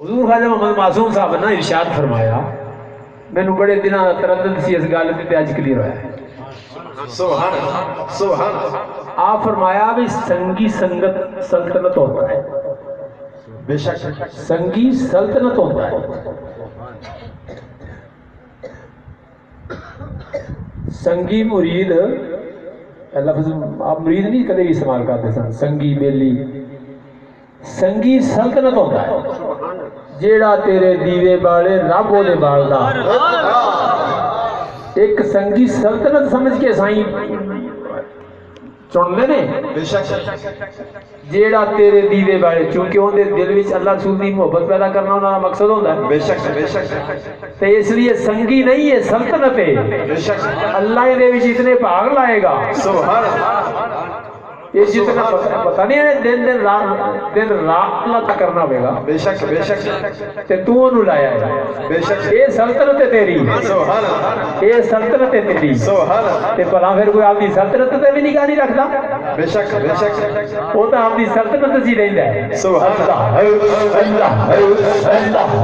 हुजूर ख्वाजा मोहम्मद मासूम साहब ने इरशाद फरमाया, मैनू बड़े दिन तरद्दुद सी इस गल ते अज क्लियर होया। सुभान अल्लाह, सुभान अल्लाह। आप फरमाया भी संगी संगत सल्तनत होता है, बेशक संगी सल्तनत होता है। संगी मुरीद लफ्ज आप मुरीद नहीं कदे भी इस्तेमाल करते सन, संगी बेली। संगी सल्तनत होता है जेड़ा तेरे दीवे बाले रब ओदे बालदा। एक संगी सल्तनत समझ के साईं चुनते ने, जेड़ा तेरे दीवे बाले, चूंकि उनके दिल विच अल्लाह रसूल की मोहब्बत पैदा करना उनका मकसद होता है। बेशक बेशक। तो इसलिए संगी नहीं है, सल्तनत है। बेशक अल्लाह इहदे विच इतने भाग लाएगा, सुभान अल्लाह। ये जितना पता नहीं है, दिन रात अल्लाह करना होगा। बेशक बेशक। ते तू ओनू लाया है। बेशक ये सल्तनत है तेरी, सुभान अल्लाह। ये सल्तनत है तेरी। सुभान अल्लाह। ते भला फिर कोई आपकी सल्तनत ते भी निगाह नहीं रखता। बेशक बेशक। वो तो आपकी सल्तनत जी रहिंदा है। सुभान अल्लाह। अल्लाह अल्लाह अल्लाह